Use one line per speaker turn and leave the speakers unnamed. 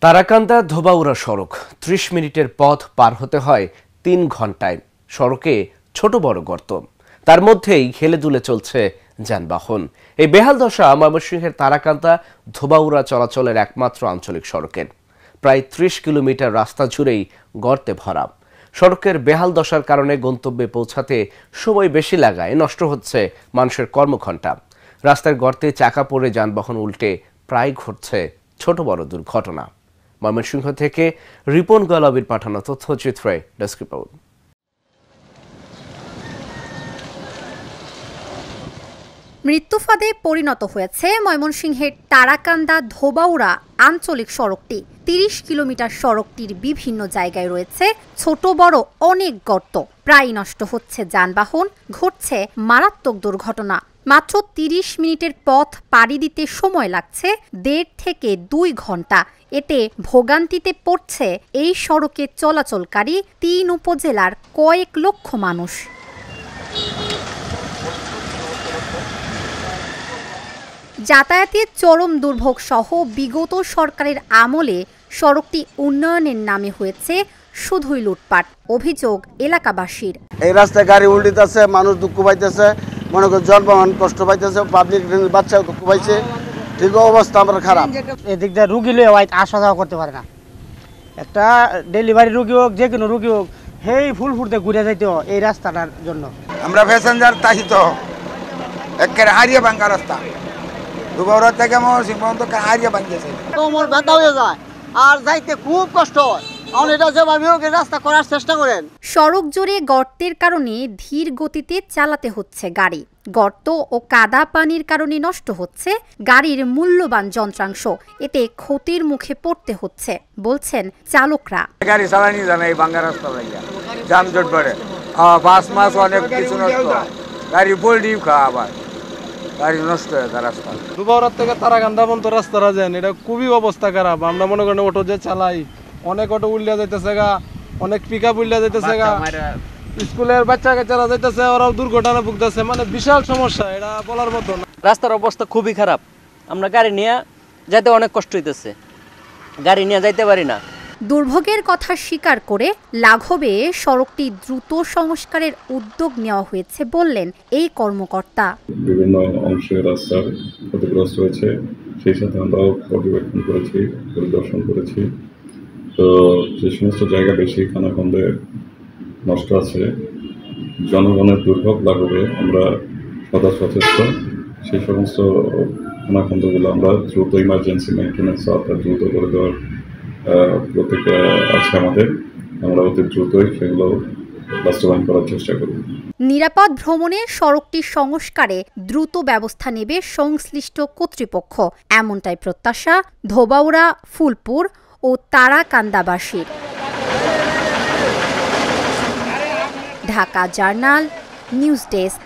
তারাকান্দা ধোবাউড়া সড়ক ৩০ মিনিটের পথ পার হতে হয় ৩ ঘন্টায়। সড়কে ছোট বড় গর্ত, তার মধ্যেই হেলে দুলে চলছে যানবাহন। এই বেহাল দশা ময়মনসিংহের তারাকান্দা ধোবাউড়া চলাচলের একমাত্র আঞ্চলিক সড়কের। প্রায় ৩০ কিলোমিটার রাস্তা জুড়েই গর্তে ভরা। সড়কের বেহাল দশার কারণে গন্তব্যে পৌঁছাতে সময় বেশি লাগায় নষ্ট হচ্ছে মানুষের কর্মঘণ্টা। রাস্তার গর্তে চাকা পড়ে যানবাহন উল্টে প্রায় ঘটছে ছোট বড় দুর্ঘটনা। ময়মনসিংহ থেকে রিপন গলাবির পাঠানো তথ্যচিত্রে ডেস্ক রিপোর্ট।
মৃত্যুফাদে পরিণত হয়েছে ময়মনসিংহের তারাকান্দা ধোবাউড়া আঞ্চলিক সড়কটি। ৩০ কিলোমিটার সড়কটির বিভিন্ন জায়গায় রয়েছে ছোট বড় অনেক গর্ত। প্রায় নষ্ট হচ্ছে যানবাহন, ঘটছে মারাত্মক দুর্ঘটনা। মাত্র ৩০ মিনিটের পথ পাড়ি দিতে সময় লাগছে ১.৫ থেকে ২ ঘন্টা। এতে ভোগান্তিতে পড়ছে এই সড়কে চলাচলকারী ৩ উপজেলার কয়েক লক্ষ মানুষ। যাতায়াতের চরম দুর্ভোগ সহ বিগত সরকারের আমলে সড়কটি উন্নয়নের নামে হয়েছে শুধুই লুটপাট, অভিযোগ এলাকাবাসীর।
এই রাস্তায় গাড়ি উল্টিতেছে, মানুষ দুঃখ পাইতেছে, মনে করেন জনবাহন কষ্ট পাইতেছে, পাবলিক বাচ্চা দুঃখ পাইছে। ঠিক অবস্থা আমরা খারাপ।
এদিক দিয়ে রুগী লয়ে আসা যাওয়া করতে পারে না। একটা ডেলিভারি রুগী হোক, যে কোনো রুগী হোক, সেই ফুলফুরতে ঘুরে যাইতে এই রাস্তাটার জন্য।
আমরা প্যাসেঞ্জার তাহিত একেবারে হারিয়ে ভাঙ্গা রাস্তা, ধোবাউড়া থেকে ময়মনসিংহ পর্যন্ত হারিয়ে ভাঙ্গিয়েছে।
কোমর ব্যথা হয়ে যায় আর যাইতে খুব কষ্ট হয়। রাস্তা করার চেষ্টা করেন।
সড়ক জুড়ে গর্তের কারণে ধীর গতিতে চালাতে হচ্ছে গাড়ি। গর্ত ও কাদা পানির কারণে নষ্ট হচ্ছে গাড়ির মূল্যবান যন্ত্রাংশ। এতে ক্ষতির মুখে পড়তে হচ্ছে বলছেন চালকরা।
গাড়ি চালানি জানে এই ভাঙ্গা রাস্তা ভাইয়া, যানজট বাড়ে, বাস মাস অনেক কিছু নষ্ট, গাড়ি বোল্ডিও খাওয়া, আবার গাড়ি নষ্ট হয়ে যায় রাস্তা।
ধোবাউড়া থেকে তারাকান্দা পর্যন্ত রাস্তাটা যান, এটা খুবই অবস্থা খারাপ। আমরা মনে করেন অটো যে চালাই, অনেক অটো উল্লিয়া যাইতেছে গা, অনেক পিক আপ উল্লিয়া যাইতেছে গা, স্কুলের বাচ্চা কাচ্চারা যাইতেছে, ওরাও দুর্ঘটনা ভুগতেছে। মানে বিশাল সমস্যা, এটা বলার মতো না।
রাস্তার অবস্থা খুবই খারাপ। আমরা গাড়ি নিয়ে যাইতে অনেক কষ্ট হইতেছে, গাড়ি নিয়ে যাইতে পারি না।
দুর্ভোগের কথা স্বীকার করে লাঘবে সড়কটি দ্রুত সংস্কারের উদ্যোগ নেওয়া হয়েছে বললেন এই কর্মকর্তা।
বিভিন্ন অংশে রাস্তার ক্ষতিগ্রস্ত হয়েছে, সেই সাথে আমরাও পর্যবেক্ষণ করেছি, পরিদর্শন করেছি। তো যে সমস্ত জায়গা বেশি খানাখন্দে নষ্ট আছে, জনগণের দুর্ভোগ লাঘবে আমরা সদা সচেষ্ট। সেই সমস্ত খানাখন্দগুলো আমরা দ্রুত ইমার্জেন্সি মেইনটেন্যান্স অর্থাৎ দ্রুত করে দেওয়ার প্রতিক্রিয়া আছে আমাদের। আমরা অতি দ্রুতই সেগুলো বাস্তবায়ন করার চেষ্টা করব।
নিরাপদ ভ্রমণে সড়কটি সংস্কারে দ্রুত ব্যবস্থা নেবে সংশ্লিষ্ট কর্তৃপক্ষ, এমনটাই প্রত্যাশা ধোবাউড়া, ফুলপুর ও তারাকান্দাবাসীর। Dhaka journal, news desk.